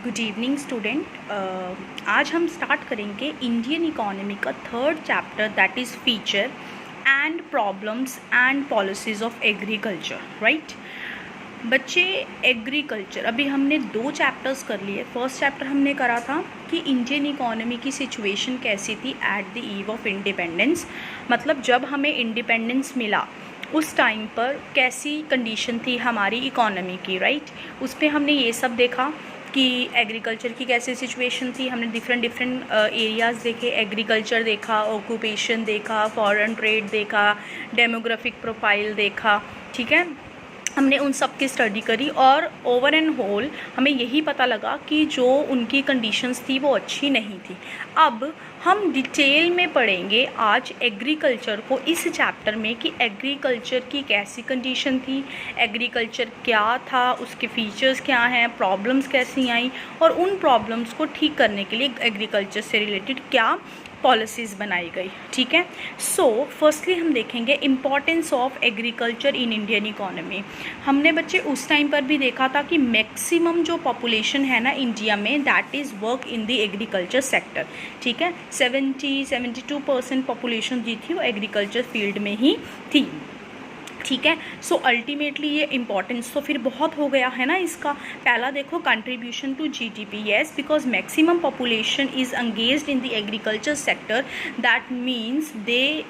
Good evening student. आज हम start करेंगे इंडियन इकोनॉमी का third chapter, that is feature and problems and policies of agriculture. Right बच्चे, agriculture अभी हमने दो चैप्टर्स कर लिए। फर्स्ट चैप्टर हमने करा था कि इंडियन इकोनॉमी की सिचुएशन कैसी थी at the eve of independence, मतलब जब हमें इंडिपेंडेंस मिला उस टाइम पर कैसी कंडीशन थी हमारी इकोनॉमी की। राइट उस पर हमने ये सब देखा कि एग्रीकल्चर की कैसी सिचुएशन थी। हमने डिफरेंट एरियाज़ देखे, एग्रीकल्चर देखा, ऑक्यूपेशन देखा, फॉरेन ट्रेड देखा, डेमोग्राफिक प्रोफाइल देखा। ठीक है, हमने उन सब की स्टडी करी और ओवर एंड होल हमें यही पता लगा कि जो उनकी कंडीशंस थी वो अच्छी नहीं थी। अब हम डिटेल में पढ़ेंगे आज एग्रीकल्चर को इस चैप्टर में कि एग्रीकल्चर की कैसी कंडीशन थी, एग्रीकल्चर क्या था, उसके फीचर्स क्या हैं, प्रॉब्लम्स कैसी आई और उन प्रॉब्लम्स को ठीक करने के लिए एग्रीकल्चर से रिलेटेड क्या पॉलिसीज़ बनाई गई। ठीक है, सो फर्स्टली हम देखेंगे importance of agriculture in Indian economy. हमने बच्चे उस टाइम पर भी देखा था कि मैक्सिमम जो पॉपुलेशन है ना इंडिया में, that is work in the agriculture sector. ठीक है, 72% पॉपुलेशन जी थी वो एग्रीकल्चर फील्ड में ही थी। ठीक है, सो अल्टीमेटली ये इम्पॉर्टेंस तो फिर बहुत हो गया है ना इसका। पहला देखो, contribution to GDP. Yes, because maximum population is engaged in the agriculture sector, that means they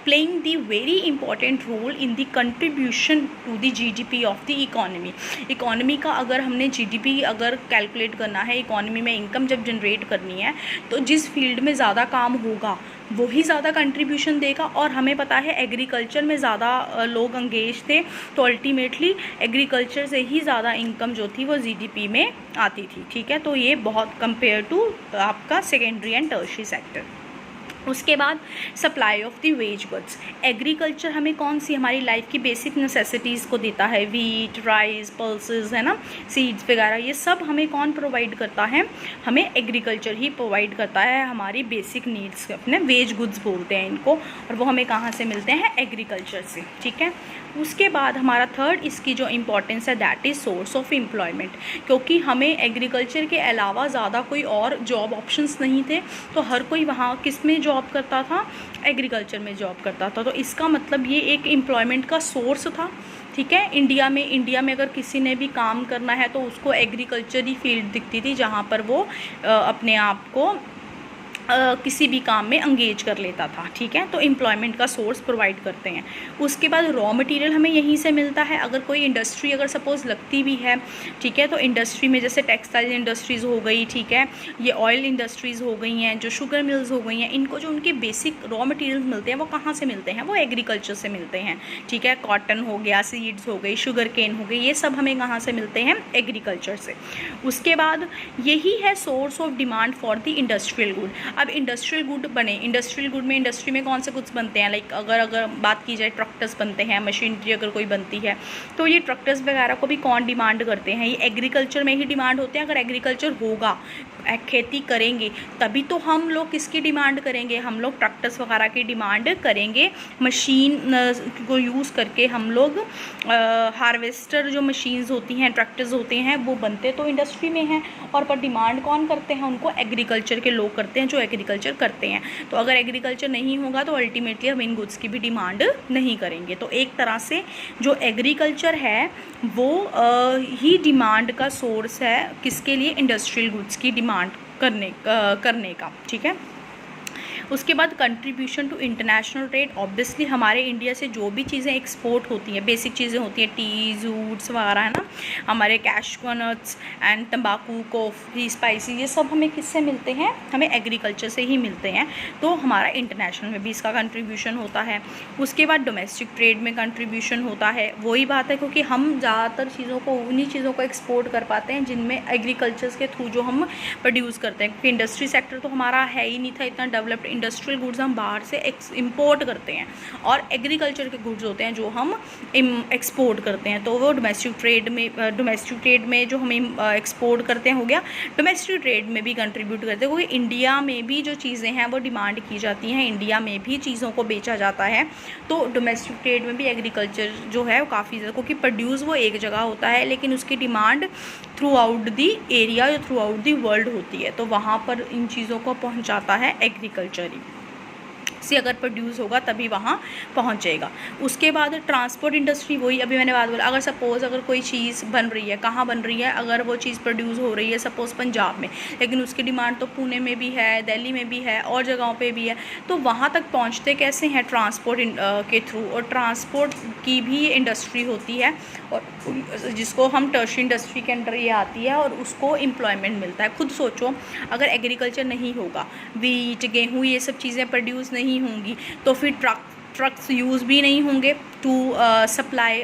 playing the very important role in the contribution to the GDP of the economy। Economy का अगर हमने GDP अगर calculate करना है, economy में income जब generate करनी है, तो जिस फील्ड में ज़्यादा काम होगा वही ज़्यादा कंट्रीब्यूशन देगा। और हमें पता है एग्रीकल्चर में ज़्यादा लोग एंगेज थे, तो अल्टीमेटली एग्रीकल्चर से ही ज़्यादा इनकम जो थी वो GDP में आती थी। ठीक है, तो ये बहुत कंपेयर टू आपका सेकेंडरी एंड टर्शियरी सेक्टर। उसके बाद supply of the ways goods. Agriculture हमें कौन सी हमारी लाइफ की बेसिक नेसेसिटीज़ को देता है, वीट, राइस, पल्सेस, है ना, सीड्स वगैरह, ये सब हमें कौन प्रोवाइड करता है? हमें एग्रीकल्चर ही प्रोवाइड करता है हमारी बेसिक नीड्स। अपने वेज गुड्स बोलते हैं इनको, और वो हमें कहाँ से मिलते हैं? एग्रीकल्चर से। ठीक है, उसके बाद हमारा थर्ड इसकी जो इम्पोर्टेंस है that is source of employment, क्योंकि हमें एग्रीकल्चर के अलावा ज़्यादा कोई और जॉब ऑप्शंस नहीं थे, तो हर कोई वहाँ किस में जॉब करता था? एग्रीकल्चर में जॉब करता था। तो इसका मतलब ये एक एम्प्लॉयमेंट का सोर्स था। ठीक है, इंडिया में अगर किसी ने भी काम करना है तो उसको एग्रीकल्चर ही फील्ड दिखती थी जहाँ पर वो अपने आप को किसी भी काम में एंगेज कर लेता था। ठीक है, तो एम्प्लॉयमेंट का सोर्स प्रोवाइड करते हैं। उसके बाद रॉ मटेरियल हमें यहीं से मिलता है। अगर कोई इंडस्ट्री अगर सपोज़ लगती भी है, ठीक है, तो इंडस्ट्री में जैसे टेक्सटाइल इंडस्ट्रीज़ हो गई, ठीक है, ये ऑयल इंडस्ट्रीज़ हो गई हैं, जो शुगर मिल्स हो गई हैं, इनको जो उनके बेसिक रॉ मटेरियल्स मिलते हैं वो कहाँ से मिलते हैं? वो एग्रीकल्चर से मिलते हैं। ठीक है, कॉटन हो गया, सीड्स हो गई, शुगर केन हो गई, ये सब हमें कहाँ से मिलते हैं? एग्रीकल्चर से। उसके बाद यही है source of demand for the industrial good. अब इंडस्ट्रियल गुड बने, इंडस्ट्रियल गुड में इंडस्ट्री में कौन से गुड्स बनते हैं? लाइक अगर बात की जाए, ट्रैक्टर्स बनते हैं, मशीनरी अगर कोई बनती है, तो ये ट्रैक्टर्स वगैरह को भी कौन डिमांड करते हैं? ये एग्रीकल्चर में ही डिमांड होते हैं। अगर एग्रीकल्चर होगा, खेती करेंगे, तभी तो हम लोग किसकी डिमांड करेंगे? हम लोग ट्रैक्टर्स वगैरह की डिमांड करेंगे। मशीन को यूज़ करके हम लोग हार्वेस्टर जो मशीन्स होती हैं, ट्रैक्टर्स होते हैं, वो बनते तो इंडस्ट्री में हैं, और पर डिमांड कौन करते हैं? उनको एग्रीकल्चर के लोग करते हैं जो एग्रीकल्चर करते हैं। तो अगर एग्रीकल्चर नहीं होगा तो अल्टीमेटली हम इन गुड्स की भी डिमांड नहीं करेंगे। तो एक तरह से जो एग्रीकल्चर है वो ही डिमांड का सोर्स है किसके लिए? इंडस्ट्रियल गुड्स की डिमांड करने का। ठीक है, उसके बाद contribution to international trade. Obviously हमारे इंडिया से जो भी चीज़ें एक्सपोर्ट होती हैं, बेसिक चीज़ें होती हैं, टी, जूट्स वगैरह, है ना, हमारे कैशू नट्स एंड तंबाकू, कॉफ़ी, स्पाइसी, ये सब हमें किससे मिलते हैं? हमें एग्रीकल्चर से ही मिलते हैं। तो हमारा इंटरनेशनल में भी इसका कंट्रीब्यूशन होता है। उसके बाद डोमेस्टिक ट्रेड में कंट्रीब्यूशन होता है। वही बात है, क्योंकि हम ज़्यादातर चीज़ों को, उन्हीं चीज़ों को एक्सपोर्ट कर पाते हैं जिनमें एग्रीकल्चर के थ्रू जो हम प्रोड्यूस करते हैं, क्योंकि इंडस्ट्री सेक्टर तो हमारा है ही नहीं था इतना डेवलप्ड। इंडस्ट्रियल गुड्स हम बाहर से इंपोर्ट करते हैं, और एग्रीकल्चर के गुड्स होते हैं जो हम एक्सपोर्ट करते हैं। तो वो डोमेस्टिक ट्रेड में जो हम एक्सपोर्ट करते हैं हो गया। डोमेस्टिक ट्रेड में भी कंट्रीब्यूट करते हैं, क्योंकि इंडिया में भी जो चीज़ें हैं वो डिमांड की जाती हैं, इंडिया में भी चीज़ों को बेचा जाता है। तो डोमेस्टिक ट्रेड में भी एग्रीकल्चर जो है वो काफ़ी ज़्यादा, क्योंकि प्रोड्यूस वो एक जगह होता है लेकिन उसकी demand through out the area या थ्रू आउट दी वर्ल्ड होती है, तो वहाँ पर इन चीज़ों को पहुँचाता है एग्रीकल्चर ही से अगर प्रोड्यूस होगा तभी वहाँ पहुँचेगा। उसके बाद ट्रांसपोर्ट इंडस्ट्री, वही अभी मैंने बात बोला, अगर सपोज़ अगर कोई चीज़ बन रही है, कहाँ बन रही है, अगर वो चीज़ प्रोड्यूस हो रही है सपोज़ पंजाब में, लेकिन उसकी डिमांड तो पुणे में भी है, दिल्ली में भी है और जगहों पे भी है, तो वहाँ तक पहुँचते कैसे हैं? ट्रांसपोर्ट के थ्रू। और ट्रांसपोर्ट की भी इंडस्ट्री होती है और जिसको हम टर्शियरी इंडस्ट्री के अंडर ये आती है और उसको एम्प्लॉयमेंट मिलता है। खुद सोचो अगर एग्रीकल्चर नहीं होगा, वीट, गेहूँ, ये सब चीज़ें प्रोड्यूस नहीं होंगी, तो फिर ट्रक्स यूज़ भी नहीं होंगे to supply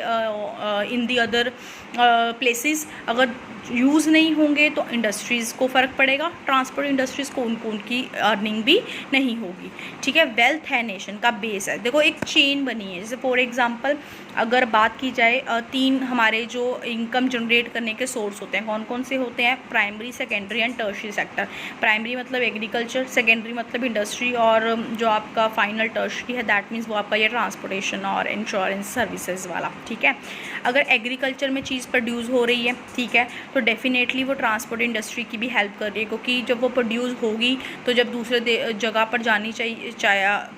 in the other places. अगर यूज़ नहीं होंगे तो इंडस्ट्रीज़ को फ़र्क पड़ेगा, ट्रांसपोर्ट इंडस्ट्रीज़ को उनकी अर्निंग भी नहीं होगी। ठीक है, वेल्थ है नेशन का बेस है। देखो एक चेन बनी है, जैसे फॉर एग्जांपल अगर बात की जाए 3 हमारे जो इनकम जनरेट करने के सोर्स होते हैं, कौन कौन से होते हैं? Primary, secondary and tertiary sector. Primary मतलब एग्रीकल्चर, सेकेंडरी मतलब इंडस्ट्री, और जो आपका फाइनल टर्शियरी है दैट मीन्स वो आपका ये ट्रांसपोर्टेशन और इंश्योरेंस सर्विसेज वाला। ठीक है, अगर एग्रीकल्चर में चीज़ प्रोड्यूस हो रही है, ठीक है, तो डेफिनेटली वो ट्रांसपोर्ट इंडस्ट्री की भी हेल्प कर रही है, क्योंकि जब वो प्रोड्यूस होगी तो जब दूसरे जगह पर जानी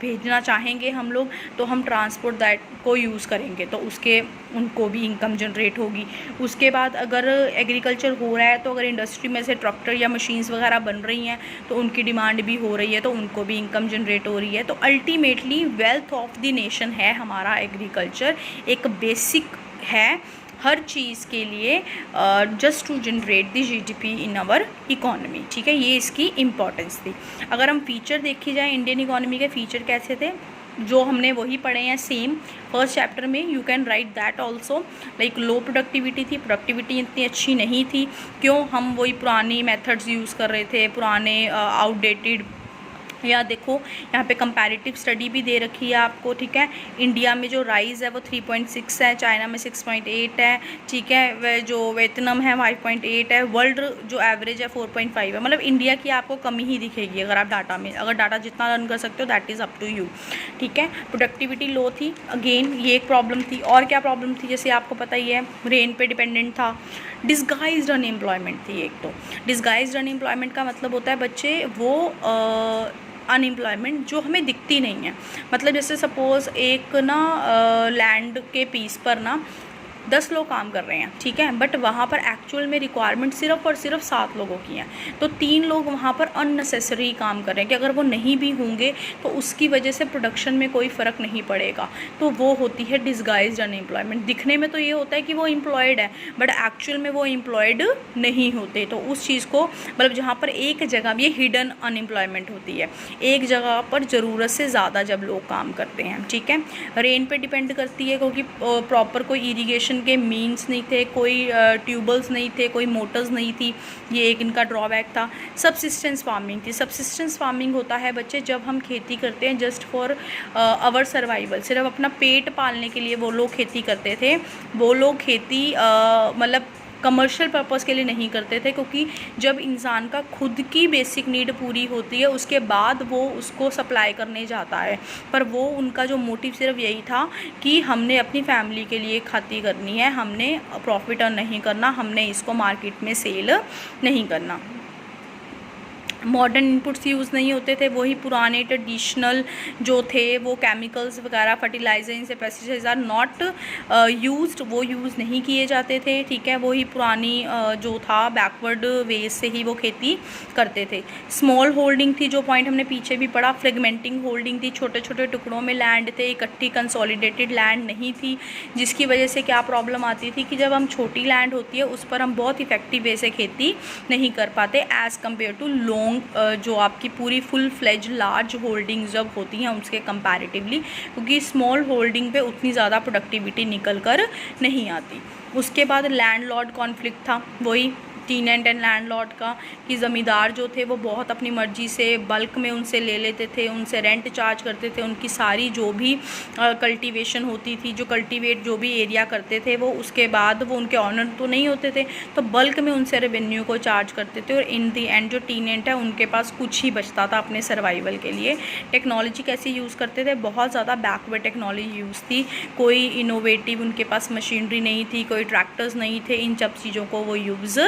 भेजना चाहेंगे हम लोग, तो हम ट्रांसपोर्ट दैट को यूज़ करेंगे, तो उसके उनको भी इनकम जनरेट होगी। उसके बाद अगर एग्रीकल्चर हो रहा है तो अगर इंडस्ट्री में से ट्रैक्टर या मशीन्स वगैरह बन रही हैं तो उनकी डिमांड भी हो रही है, तो उनको भी इनकम जनरेट हो रही है। तो ultimately wealth of the nation है हमारा एग्रीकल्चर, एक बेसिक है हर चीज़ के लिए, just to generate the GDP in our economy. ठीक है, ये इसकी इम्पोर्टेंस थी। अगर हम फीचर देखी जाए इंडियन इकोनॉमी के, फीचर कैसे थे जो हमने वही पढ़े हैं सेम फर्स्ट चैप्टर में। You can write that also, like low productivity थी, प्रोडक्टिविटी इतनी अच्छी नहीं थी। क्यों? हम वही पुरानी मेथड्स यूज़ कर रहे थे, पुराने आउटडेटेड। या देखो यहाँ पे कंपैरेटिव स्टडी भी दे रखी है आपको। ठीक है, इंडिया में जो राइज़ है वो 3.6 है, चाइना में 6.8 है। ठीक है, वह जो वियतनाम है 5.8 है, वर्ल्ड जो एवरेज है 4.5 है। मतलब इंडिया की आपको कमी ही दिखेगी अगर आप अगर डाटा जितना रन कर सकते हो that is up to you. ठीक है, प्रोडक्टिविटी लो थी, अगेन ये एक प्रॉब्लम थी। और क्या प्रॉब्लम थी? जैसे आपको पता ही है रेन पे डिपेंडेंट था। डिस्गाइज्ड अनएम्प्लॉयमेंट थी एक। तो डिस्गाइज्ड अनएम्प्लॉयमेंट का मतलब होता है बच्चे वो अनएम्प्लॉयमेंट जो हमें दिखती नहीं है। मतलब जैसे सपोज़ एक ना लैंड के पीस पर ना 10 लोग काम कर रहे हैं, ठीक है, बट वहाँ पर एक्चुअल में रिक्वायरमेंट सिर्फ और सिर्फ 7 लोगों की है, तो 3 लोग वहाँ पर अननेसेसरी काम कर रहे हैं कि अगर वो नहीं भी होंगे तो उसकी वजह से प्रोडक्शन में कोई फ़र्क नहीं पड़ेगा। तो वो होती है डिस्गाइज्ड अनएम्प्लॉयमेंट। दिखने में तो ये होता है कि वो एम्प्लॉयड है बट एक्चुअल में वो एम्प्लॉयड नहीं होते। तो उस चीज़ को मतलब जहाँ पर एक जगह ये हिडन अनएम्प्लॉयमेंट होती है, एक जगह पर ज़रूरत से ज़्यादा जब लोग काम करते हैं। ठीक है, रेन पे डिपेंड करती है क्योंकि प्रॉपर कोई इरीगेशन के मीन्स नहीं थे, कोई ट्यूबल्स नहीं थे, कोई मोटर्स नहीं थी, ये एक इनका ड्रॉबैक था। सबसिस्टेंस फार्मिंग थी। सबसिस्टेंस फार्मिंग होता है बच्चे जब हम खेती करते हैं जस्ट फॉर आवर सर्वाइवल, सिर्फ अपना पेट पालने के लिए वो लोग खेती करते थे। वो लोग खेती मतलब कमर्शियल पर्पस के लिए नहीं करते थे, क्योंकि जब इंसान का खुद की बेसिक नीड पूरी होती है उसके बाद वो उसको सप्लाई करने जाता है। पर वो उनका जो मोटिव सिर्फ यही था कि हमने अपनी फैमिली के लिए खेती करनी है, हमने प्रॉफिट अर्न नहीं करना, हमने इसको मार्केट में सेल नहीं करना। मॉडर्न इनपुट्स यूज़ नहीं होते थे, वही पुराने ट्रेडिशनल जो थे वो केमिकल्स वगैरह फर्टिलाइजर इनसे पेस्टिसाइड्स आर नॉट यूज्ड, वो यूज़ नहीं किए जाते थे। ठीक है, वही पुरानी जो था बैकवर्ड वेज से ही वो खेती करते थे। स्मॉल होल्डिंग थी, जो पॉइंट हमने पीछे भी पढ़ा। फ्रेगमेंटिंग होल्डिंग थी, छोटे छोटे टुकड़ों में लैंड थे, इकट्ठी कंसोलिडेटेड लैंड नहीं थी, जिसकी वजह से क्या प्रॉब्लम आती थी कि जब हम छोटी लैंड होती है उस पर हम बहुत इफेक्टिव वे से खेती नहीं कर पाते एज़ कम्पेयर टू लॉन्ग जो आपकी पूरी फुल फ्लेज लार्ज होल्डिंग जब होती हैं उसके कंपैरेटिवली, क्योंकि स्मॉल होल्डिंग पे उतनी ज़्यादा प्रोडक्टिविटी निकल कर नहीं आती। उसके बाद लैंडलॉर्ड कॉन्फ्लिक्ट था, वही टीनेंट एंड लैंडलॉर्ड का, कि ज़मींदार जो थे वो बहुत अपनी मर्ज़ी से बल्क में उनसे ले लेते थे, उनसे रेंट चार्ज करते थे, उनकी सारी जो भी कल्टीवेशन होती थी, जो कल्टीवेट जो भी एरिया करते थे वो, उसके बाद वो उनके ऑनर तो नहीं होते थे, तो बल्क में उनसे रेवेन्यू को चार्ज करते थे। और इन दी एंड जो टीनेंट है उनके पास कुछ ही बचता था अपने सर्वाइवल के लिए। टेक्नोलॉजी कैसे यूज़ करते थे, बहुत ज़्यादा बैकवर्ड टेक्नोलॉजी यूज़ थी, कोई इनोवेटिव उनके पास मशीनरी नहीं थी, कोई ट्रैक्टर्स नहीं थे, इन सब चीज़ों को वो यूज़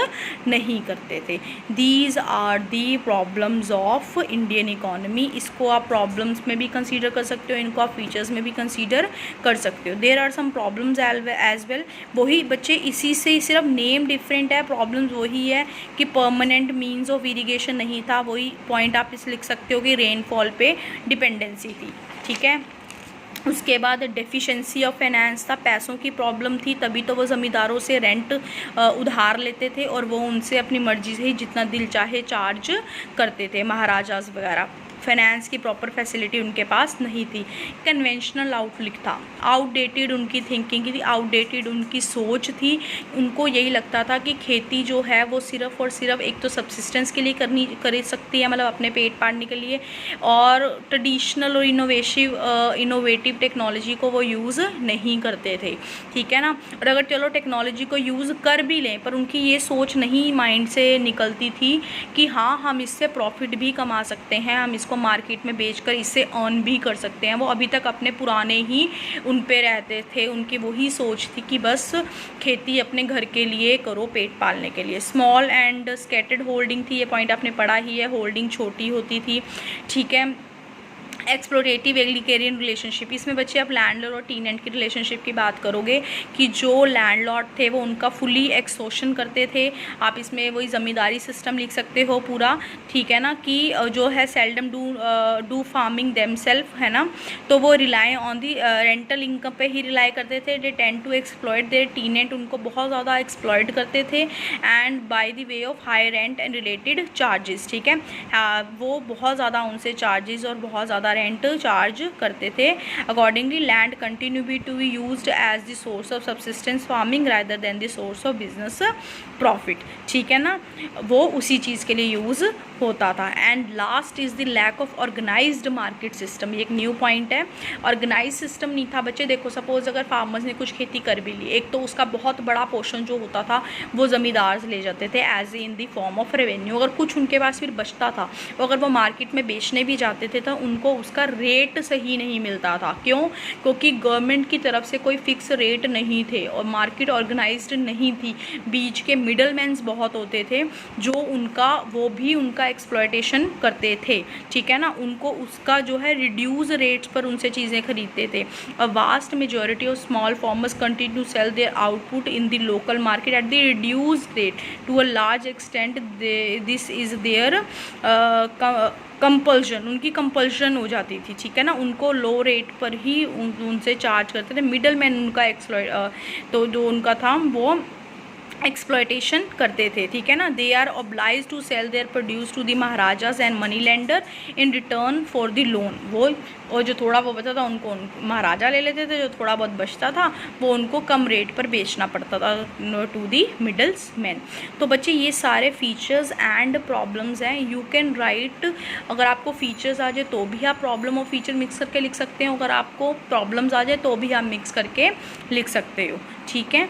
नहीं करते थे। These are the problems of Indian economy. इसको आप प्रॉब्लम्स में भी कंसीडर कर सकते हो, इनको आप फीचर्स में भी कंसीडर कर सकते हो। There are some problems as well. वही बच्चे, इसी से सिर्फ नेम डिफरेंट है, प्रॉब्लम्स वही है कि परमानेंट मीन्स ऑफ इरिगेशन नहीं था, वही पॉइंट आप इस लिख सकते हो कि रेनफॉल पे डिपेंडेंसी थी, ठीक है। उसके बाद डेफिशिएंसी ऑफ फाइनेंस था, पैसों की प्रॉब्लम थी, तभी तो वो ज़मींदारों से रेंट उधार लेते थे और वो उनसे अपनी मर्ज़ी से ही जितना दिल चाहे चार्ज करते थे, महाराजास वगैरह। फाइनेंस की प्रॉपर फैसिलिटी उनके पास नहीं थी। कन्वेंशनल आउटलुक था, आउटडेटेड उनकी थिंकिंग थी, आउटडेटेड उनकी सोच थी। उनको यही लगता था कि खेती जो है वो सिर्फ़ और सिर्फ एक तो सब्सिस्टेंस के लिए कर सकती है, मतलब अपने पेट पालने के लिए, और ट्रेडिशनल और इनोवेटिव टेक्नोलॉजी को वो यूज़ नहीं करते थे, ठीक है ना। और अगर चलो टेक्नोलॉजी को यूज़ कर भी लें, पर उनकी ये सोच नहीं माइंड से निकलती थी कि हाँ हम इससे प्रॉफिट भी कमा सकते हैं, हम इसको मार्केट में बेचकर इससे अर्न भी कर सकते हैं। वो अभी तक अपने पुराने ही उन पे रहते थे, उनकी वही सोच थी कि बस खेती अपने घर के लिए करो, पेट पालने के लिए। स्मॉल एंड स्कैटर्ड होल्डिंग थी, ये पॉइंट आपने पढ़ा ही है, होल्डिंग छोटी होती थी, ठीक है। एक्सप्लोरेटिव एग्रीकेरियन रिलेशनशिप, इसमें बच्चे आप लैंडलॉर्ड और टीनेंट की रिलेशनशिप की बात करोगे कि जो लैंडलॉर्ड थे वो उनका फुली एक्सटॉर्शन करते थे। आप इसमें वही ज़मींदारी सिस्टम लिख सकते हो पूरा, ठीक है ना, कि जो है सेल्डम डू फार्मिंग देमसेल्फ, है ना, तो वो rely on the rental income पे ही रिलाई करते थे। They tend to exploit their tenant, उनको बहुत ज़्यादा एक्सप्लॉयट करते थे, and by the way of high rent and related charges, ठीक है। वो बहुत ज़्यादा उनसे चार्जेस और बहुत ज़्यादा रेंट चार्ज करते थे। Accordingly land continue to be used as the source of subsistence farming rather than the source of business profit, ठीक है ना, वो उसी चीज़ के लिए यूज़ होता था। And last is the lack of organized market system, ये एक न्यू पॉइंट है। ऑर्गेनाइज सिस्टम नहीं था बच्चे। देखो सपोज अगर फार्मर्स ने कुछ खेती कर भी ली, एक तो उसका बहुत बड़ा पोर्शन जो होता था वो ज़मींदार से ले जाते थे as in the form of revenue. अगर कुछ उनके पास फिर बचता था, अगर वो मार्केट में बेचने भी जाते थे तो उनको उसका रेट सही नहीं मिलता था। क्यों? क्योंकि गवर्नमेंट की तरफ से कोई फिक्स रेट नहीं थे और मार्केट ऑर्गेनाइज्ड नहीं थी। बीच के मिडलमैन्स बहुत होते थे जो वो भी उनका एक्सप्लॉयटेशन करते थे, ठीक है ना। उनको उसका जो है रिड्यूस रेट्स पर उनसे चीज़ें खरीदते थे। A vast majority of small farmers continue to sell their output in the local market at the reduce rate to a large extent. This is their compulsion, उनकी कंपल्शन हो जाती थी, ठीक है ना। उनको लो रेट पर ही उनसे चार्ज करते थे। मिडल मैन उनका तो जो उनका था वो एक्सप्लॉयटेशन करते थे, ठीक है ना। They are oblige to sell their produce to the maharajas and money lender in return for the loan. वो और जो थोड़ा वो बचा था उनको महाराजा ले लेते थे, जो थोड़ा बहुत बचता था वो उनको कम रेट पर बेचना पड़ता था टू दी मिडल्स मैन। तो बच्चे ये सारे फीचर्स एंड प्रॉब्लम्स हैं। यू कैन राइट, अगर आपको फीचर्स आ जाए तो भी आप प्रॉब्लम और फीचर मिक्स करके लिख सकते हो, अगर आपको प्रॉब्लम्स आ जाए तो भी आप मिक्स करके लिख सकते हो, ठीक है।